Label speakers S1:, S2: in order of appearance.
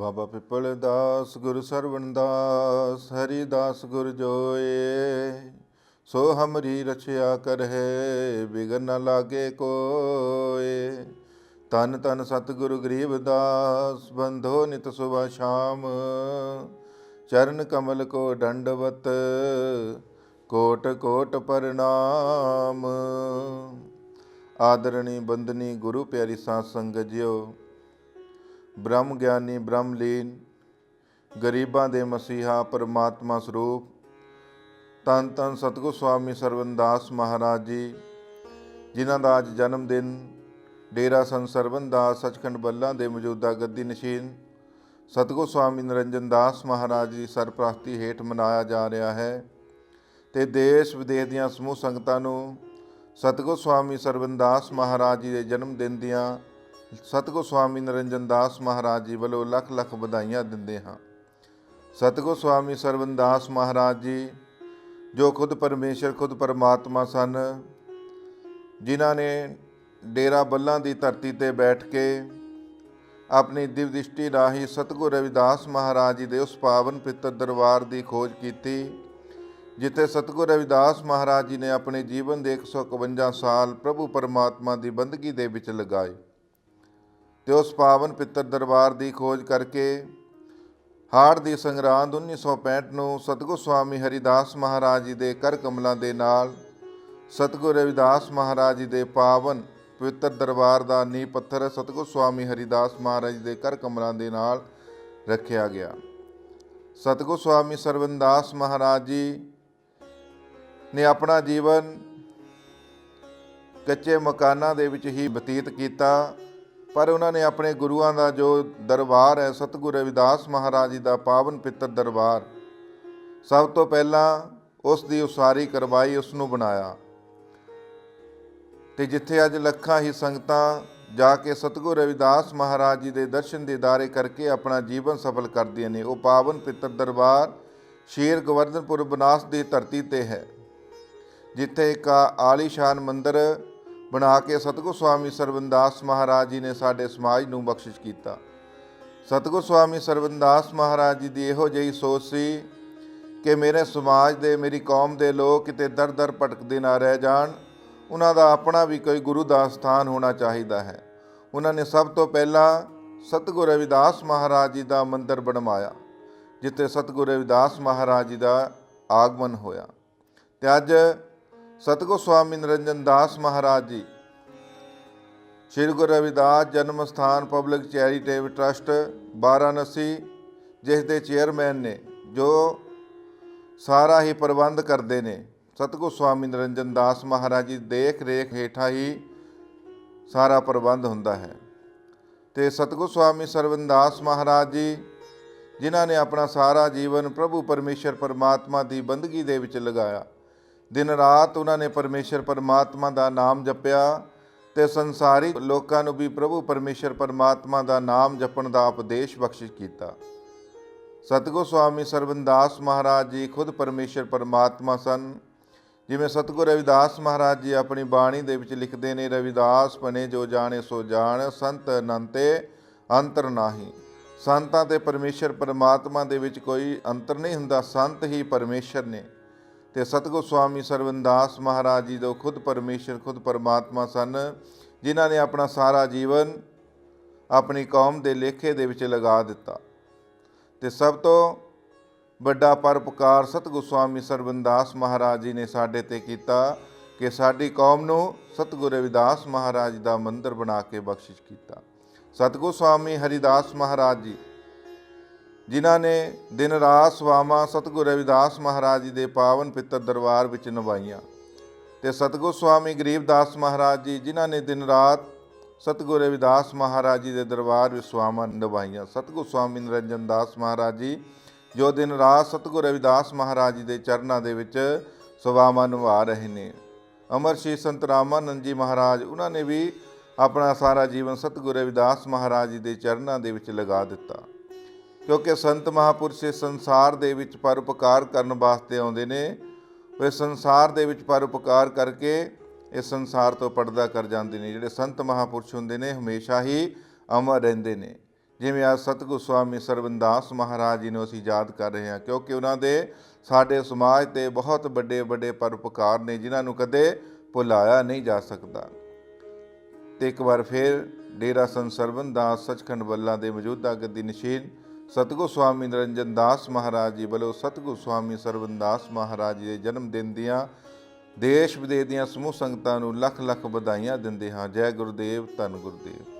S1: ਬਾਬਾ ਪਿੱਪਲ ਦਾਸ ਗੁਰ ਸਰਵਣ ਦਾਸ, ਹਰੀਦਾਸ ਗੁਰ ਜੋਏ। ਸੋ ਹਮਰੀ ਰਛਿਆ ਕਰਹਿ, ਬਿਗਨ ਨ ਲਾਗੇ ਕੋਏ। ਧੰਨ ਧੰਨ ਸਤਿਗੁਰੂ ਗਰੀਬਦਾਸ, ਬੰਧੋ ਨਿਤ ਸੁਬਹ ਸ਼ਾਮ। ਚਰਨ ਕਮਲ ਕੋ ਦੰਡਵਤ, ਕੋਟ ਕੋਟ ਪ੍ਰਣਾਮ। ਆਦਰਣੀ ਬੰਦਨੀ ਗੁਰੂ ਪਿਆਰੀ ਸਾਧ ਸੰਗਤ ਜੀਓ, ਬ੍ਰਹਮ ਗਿਆਨੀ ਬ੍ਰਹਮ ਲੀਨ, ਗਰੀਬਾਂ ਦੇ ਮਸੀਹਾ ਪਰਮਾਤਮਾ ਸਰੂਪ ਧੰਨ ਧੰਨ ਸਤਿਗੁਰ ਸਵਾਮੀ ਸਰਵਣ ਦਾਸ ਮਹਾਰਾਜ ਜੀ, ਜਿਨ੍ਹਾਂ ਦਾ ਅੱਜ ਜਨਮ ਦਿਨ ਡੇਰਾ ਸੰਤ ਸਰਵਣ ਦਾਸ ਸੱਚਖੰਡ ਬੱਲਾ ਦੇ ਮੌਜੂਦਾ ਗੱਦੀ ਨਸ਼ੀਨ ਸਤਿਗੁਰ ਸਵਾਮੀ ਨਿਰੰਜਨ ਦਾਸ ਮਹਾਰਾਜ ਦੀ ਸਰਪ੍ਰਸਤੀ ਹੇਠ ਮਨਾਇਆ ਜਾ ਰਿਹਾ ਹੈ। ਅਤੇ ਦੇਸ਼ ਵਿਦੇਸ਼ ਦੀਆਂ ਸਮੂਹ ਸੰਗਤਾਂ ਨੂੰ ਸਤਿਗੁਰ ਸਵਾਮੀ ਸਰਵਣ ਦਾਸ ਮਹਾਰਾਜ ਜੀ ਦੇ ਜਨਮ ਦਿਨ ਦੀਆਂ ਸਤਿਗੁਰ ਸਵਾਮੀ ਨਿਰੰਜਨ ਦਾਸ ਮਹਾਰਾਜ ਜੀ ਵੱਲੋਂ ਲੱਖ ਲੱਖ ਵਧਾਈਆਂ ਦਿੰਦੇ ਹਾਂ। ਸਤਿਗੁਰ ਸਵਾਮੀ ਸਰਵਣ ਦਾਸ ਮਹਾਰਾਜ ਜੀ ਜੋ ਖੁਦ ਪਰਮੇਸ਼ਰ, ਖੁਦ ਪਰਮਾਤਮਾ ਸਨ, ਜਿਨ੍ਹਾਂ ਨੇ ਡੇਰਾ ਬੱਲਾਂ ਦੀ ਧਰਤੀ 'ਤੇ ਬੈਠ ਕੇ ਆਪਣੀ ਦਿਵ ਦ੍ਰਿਸ਼ਟੀ ਰਾਹੀਂ ਸਤਿਗੁਰ ਰਵਿਦਾਸ ਮਹਾਰਾਜ ਜੀ ਦੇ ਉਸ ਪਾਵਨ ਪਿੱਤਰ ਦਰਬਾਰ ਦੀ ਖੋਜ ਕੀਤੀ, ਜਿੱਥੇ ਸਤਿਗੁਰ ਰਵਿਦਾਸ ਮਹਾਰਾਜ ਜੀ ਨੇ ਆਪਣੇ ਜੀਵਨ ਦੇ 151 ਸਾਲ ਪ੍ਰਭੂ ਪਰਮਾਤਮਾ ਦੀ ਬੰਦਗੀ ਦੇ ਵਿੱਚ ਲਗਾਏ। ਅਤੇ ਉਸ ਪਾਵਨ ਪਿੱਤਰ ਦਰਬਾਰ ਦੀ ਖੋਜ ਕਰਕੇ ਹਾੜ ਦੀ ਸੰਗਰਾਂਦ 1965 ਨੂੰ ਸਤਿਗੁਰ ਸਵਾਮੀ ਹਰੀਦਾਸ ਮਹਾਰਾਜ ਜੀ ਦੇ ਕਰ ਕਮਲਾਂ ਦੇ ਨਾਲ ਸਤਿਗੁਰ ਰਵਿਦਾਸ ਮਹਾਰਾਜ ਜੀ ਦੇ ਪਾਵਨ ਪਵਿੱਤਰ ਦਰਬਾਰ ਦਾ ਨੀਂਹ ਪੱਥਰ ਸਤਿਗੁਰ ਸਵਾਮੀ ਹਰੀਦਾਸ ਮਹਾਰਾਜ ਜੀ ਦੇ ਕਰ ਕਮਲਾਂ ਦੇ ਨਾਲ ਰੱਖਿਆ ਗਿਆ। ਸਤਿਗੁਰ ਸਵਾਮੀ ਸਰਵਣ ਦਾਸ ਮਹਾਰਾਜ ਜੀ ਨੇ ਆਪਣਾ ਜੀਵਨ ਕੱਚੇ ਮਕਾਨਾਂ ਦੇ ਵਿੱਚ ਹੀ ਬਤੀਤ ਕੀਤਾ, ਪਰ ਉਹਨਾਂ ਨੇ ਆਪਣੇ ਗੁਰੂਆਂ ਦਾ ਜੋ ਦਰਬਾਰ ਹੈ ਸਤਿਗੁਰ ਰਵਿਦਾਸ ਮਹਾਰਾਜ ਜੀ ਦਾ ਪਾਵਨ ਪਿੱਤਰ ਦਰਬਾਰ, ਸਭ ਤੋਂ ਪਹਿਲਾਂ ਉਸ ਦੀ ਉਸਾਰੀ ਕਰਵਾਈ, ਉਸ ਨੂੰ ਬਣਾਇਆ। ਅਤੇ ਜਿੱਥੇ ਅੱਜ ਲੱਖਾਂ ਹੀ ਸੰਗਤਾਂ ਜਾ ਕੇ ਸਤਿਗੁਰ ਰਵਿਦਾਸ ਮਹਾਰਾਜ ਜੀ ਦੇ ਦਰਸ਼ਨ ਦੀਦਾਰੇ ਕਰਕੇ ਆਪਣਾ ਜੀਵਨ ਸਫਲ ਕਰਦੀਆਂ ਨੇ, ਉਹ ਪਾਵਨ ਪਿੱਤਰ ਦਰਬਾਰ ਸ਼ੇਰ ਗੋਵਰਧਨਪੁਰ ਬਨਾਸ ਦੀ ਧਰਤੀ 'ਤੇ ਹੈ, ਜਿੱਥੇ ਇੱਕ ਆਲੀਸ਼ਾਨ ਮੰਦਰ ਬਣਾ ਕੇ ਸਤਿਗੁਰ ਸਵਾਮੀ ਸਰਵਣ ਦਾਸ ਮਹਾਰਾਜ ਜੀ ਨੇ ਸਾਡੇ ਸਮਾਜ ਨੂੰ ਬਖਸ਼ਿਸ਼ ਕੀਤਾ। ਸਤਿਗੁਰ ਸਵਾਮੀ ਸਰਵਣ ਦਾਸ ਮਹਾਰਾਜ ਜੀ ਦੀ ਇਹੋ ਜਿਹੀ ਸੋਚ ਸੀ ਕਿ ਮੇਰੇ ਸਮਾਜ ਦੇ, ਮੇਰੀ ਕੌਮ ਦੇ ਲੋਕ ਕਿਤੇ ਦਰ ਦਰ ਭਟਕਦੇ ਨਾ ਰਹਿ ਜਾਣ, ਉਹਨਾਂ ਦਾ ਆਪਣਾ ਵੀ ਕੋਈ ਗੁਰੂ ਦਾ ਸਥਾਨ ਹੋਣਾ ਚਾਹੀਦਾ ਹੈ। ਉਹਨਾਂ ਨੇ ਸਭ ਤੋਂ ਪਹਿਲਾਂ ਸਤਿਗੁਰ ਰਵਿਦਾਸ ਮਹਾਰਾਜ ਜੀ ਦਾ ਮੰਦਰ ਬਣਵਾਇਆ, ਜਿੱਥੇ ਸਤਿਗੁਰ ਰਵਿਦਾਸ ਮਹਾਰਾਜ ਜੀ ਦਾ ਆਗਮਨ ਹੋਇਆ। ਅਤੇ ਅੱਜ ਸਤਿਗੁਰ ਸਵਾਮੀ ਨਿਰੰਜਨ ਦਾਸ ਮਹਾਰਾਜ ਜੀ ਸ਼੍ਰੀ ਗੁਰੂ ਰਵਿਦਾਸ ਜਨਮ ਸਥਾਨ ਪਬਲਿਕ ਚੈਰੀਟੇਬਲ ਟਰਸਟ ਵਾਰਾਣਸੀ, ਜਿਸ ਦੇ ਚੇਅਰਮੈਨ ਨੇ, ਜੋ ਸਾਰਾ ਹੀ ਪ੍ਰਬੰਧ ਕਰਦੇ ਨੇ, ਸਤਿਗੁਰ ਸਵਾਮੀ ਨਿਰੰਜਨ ਦਾਸ ਮਹਾਰਾਜ ਜੀ ਦੇਖ ਰੇਖ ਹੇਠਾਂ ਹੀ ਸਾਰਾ ਪ੍ਰਬੰਧ ਹੁੰਦਾ ਹੈ। ਅਤੇ ਸਤਿਗੁਰ ਸਵਾਮੀ ਸਰਵਣ ਦਾਸ ਮਹਾਰਾਜ ਜੀ, ਜਿਨ੍ਹਾਂ ਨੇ ਆਪਣਾ ਸਾਰਾ ਜੀਵਨ ਪ੍ਰਭੂ ਪਰਮੇਸ਼ਰ ਪਰਮਾਤਮਾ ਦੀ ਬੰਦਗੀ ਦੇ ਵਿੱਚ ਲਗਾਇਆ, ਦਿਨ ਰਾਤ ਉਹਨਾਂ ਨੇ ਪਰਮੇਸ਼ਰ ਪਰਮਾਤਮਾ ਦਾ ਨਾਮ ਜਪਿਆ ਅਤੇ ਸੰਸਾਰੀ ਲੋਕਾਂ ਨੂੰ ਵੀ ਪ੍ਰਭੂ ਪਰਮੇਸ਼ਰ ਪਰਮਾਤਮਾ ਦਾ ਨਾਮ ਜਪਣ ਦਾ ਉਪਦੇਸ਼ ਬਖਸ਼ਿਸ਼ ਕੀਤਾ। ਸਤਿਗੁਰ ਸਵਾਮੀ ਸਰਵਣ ਦਾਸ ਮਹਾਰਾਜ ਜੀ ਖੁਦ ਪਰਮੇਸ਼ਰ ਪਰਮਾਤਮਾ ਸਨ। ਜਿਵੇਂ ਸਤਿਗੁਰ ਰਵਿਦਾਸ ਮਹਾਰਾਜ ਜੀ ਆਪਣੀ ਬਾਣੀ ਦੇ ਵਿੱਚ ਲਿਖਦੇ ਨੇ, ਰਵਿਦਾਸ ਭਣੇ ਜੋ ਜਾਣੇ ਸੋ ਜਾਣ, ਸੰਤ ਅਨੰਤੇ ਅੰਤਰ ਨਾਹੀ। ਸੰਤਾਂ ਅਤੇ ਪਰਮੇਸ਼ਰ ਪਰਮਾਤਮਾ ਦੇ ਵਿੱਚ ਕੋਈ ਅੰਤਰ ਨਹੀਂ ਹੁੰਦਾ, ਸੰਤ ਹੀ ਪਰਮੇਸ਼ਰ ਨੇ। ਅਤੇ ਸਤਿਗੁਰ ਸਵਾਮੀ ਸਰਵਣ ਦਾਸ ਮਹਾਰਾਜ ਜੀ ਜੋ ਖੁਦ ਪਰਮੇਸ਼ਰ, ਖੁਦ ਪਰਮਾਤਮਾ ਸਨ, ਜਿਨ੍ਹਾਂ ਨੇ ਆਪਣਾ ਸਾਰਾ ਜੀਵਨ ਆਪਣੀ ਕੌਮ ਦੇ ਲੇਖੇ ਦੇ ਵਿੱਚ ਲਗਾ ਦਿੱਤਾ। ਅਤੇ ਸਭ ਤੋਂ ਵੱਡਾ ਪਰਉਪਕਾਰ ਸਤਿਗੁਰ ਸਵਾਮੀ ਸਰਵਣ ਦਾਸ ਮਹਾਰਾਜ ਜੀ ਨੇ ਸਾਡੇ 'ਤੇ ਕੀਤਾ ਕਿ ਸਾਡੀ ਕੌਮ ਨੂੰ ਸਤਿਗੁਰ ਰਵਿਦਾਸ ਮਹਾਰਾਜ ਜੀ ਦਾ ਮੰਦਰ ਬਣਾ ਕੇ ਬਖਸ਼ਿਸ਼ ਕੀਤਾ। ਸਤਿਗੁਰ ਸਵਾਮੀ ਹਰੀਦਾਸ ਮਹਾਰਾਜ ਜੀ, ਜਿਨ੍ਹਾਂ ਨੇ ਦਿਨ ਰਾਤ ਸੇਵਾਵਾਂ ਸਤਿਗੁਰ ਰਵਿਦਾਸ ਮਹਾਰਾਜ ਜੀ ਦੇ ਪਾਵਨ ਪਿੱਤਰ ਦਰਬਾਰ ਵਿੱਚ ਨਿਭਾਈਆਂ। ਅਤੇ ਸਤਿਗੁਰ ਸਵਾਮੀ ਗਰੀਬਦਾਸ ਮਹਾਰਾਜ ਜੀ, ਜਿਨ੍ਹਾਂ ਨੇ ਦਿਨ ਰਾਤ ਸਤਿਗੁਰ ਰਵਿਦਾਸ ਮਹਾਰਾਜ ਜੀ ਦੇ ਦਰਬਾਰ ਵਿੱਚ ਸੇਵਾਵਾਂ ਨਿਭਾਈਆਂ। ਸਤਿਗੁਰ ਸਵਾਮੀ ਨਿਰੰਜਨ ਦਾਸ ਮਹਾਰਾਜ ਜੀ, ਜੋ ਦਿਨ ਰਾਤ ਸਤਿਗੁਰ ਰਵਿਦਾਸ ਮਹਾਰਾਜ ਜੀ ਦੇ ਚਰਨਾਂ ਦੇ ਵਿੱਚ ਸੇਵਾਵਾਂ ਨਿਭਾ ਰਹੇ ਨੇ। ਅਮਰ ਸ਼੍ਰੀ ਸੰਤ ਰਾਮਾਨੰਦ ਜੀ ਮਹਾਰਾਜ, ਉਹਨਾਂ ਨੇ ਵੀ ਆਪਣਾ ਸਾਰਾ ਜੀਵਨ ਸਤਿਗੁਰ ਰਵਿਦਾਸ ਮਹਾਰਾਜ ਜੀ ਦੇ ਚਰਨਾਂ ਦੇ ਵਿੱਚ ਲਗਾ ਦਿੱਤਾ, ਕਿਉਂਕਿ ਸੰਤ ਮਹਾਂਪੁਰਸ਼ ਇਸ ਸੰਸਾਰ ਦੇ ਵਿੱਚ ਪਰਉਪਕਾਰ ਕਰਨ ਵਾਸਤੇ ਆਉਂਦੇ ਨੇ। ਉਹ ਇਸ ਸੰਸਾਰ ਦੇ ਵਿੱਚ ਪਰਉਪਕਾਰ ਕਰਕੇ ਇਸ ਸੰਸਾਰ ਤੋਂ ਪਰਦਾ ਕਰ ਜਾਂਦੇ ਨੇ। ਜਿਹੜੇ ਸੰਤ ਮਹਾਂਪੁਰਸ਼ ਹੁੰਦੇ ਨੇ ਹਮੇਸ਼ਾ ਹੀ ਅਮਰ ਰਹਿੰਦੇ ਨੇ, ਜਿਵੇਂ ਅੱਜ ਸਤਿਗੁਰੂ ਸਵਾਮੀ ਸਰਵਨਦਾਸ ਮਹਾਰਾਜ ਜੀ ਨੂੰ ਅਸੀਂ ਯਾਦ ਕਰ ਰਹੇ ਹਾਂ, ਕਿਉਂਕਿ ਉਹਨਾਂ ਦੇ ਸਾਡੇ ਸਮਾਜ 'ਤੇ ਬਹੁਤ ਵੱਡੇ ਵੱਡੇ ਪਰਉਪਕਾਰ ਨੇ ਜਿਨ੍ਹਾਂ ਨੂੰ ਕਦੇ ਭੁਲਾਇਆ ਨਹੀਂ ਜਾ ਸਕਦਾ। ਤੇ ਇੱਕ ਵਾਰ ਫਿਰ ਡੇਰਾ ਸੰਤ ਸਰਵਨਦਾਸ ਸੱਚਖੰਡ ਬੱਲਾ ਦੇ ਮੌਜੂਦਾ ਗੱਦੀ ਨਸ਼ੀਨ ਸਤਿਗੁਰੂ ਸਵਾਮੀ ਨਿਰੰਜਨ ਦਾਸ ਮਹਾਰਾਜ ਜੀ ਵੱਲੋਂ ਸਤਿਗੁਰੂ ਸਵਾਮੀ ਸਰਵਨਦਾਸ ਮਹਾਰਾਜ ਜੀ ਦੇ ਜਨਮ ਦਿਨ ਦੀਆਂ ਦੇਸ਼ ਵਿਦੇਸ਼ ਦੀਆਂ ਸਮੂਹ ਸੰਗਤਾਂ ਨੂੰ ਲੱਖ ਲੱਖ ਵਧਾਈਆਂ ਦਿੰਦੇ ਹਾਂ। ਜੈ ਗੁਰਦੇਵ, ਧੰਨ ਗੁਰਦੇਵ।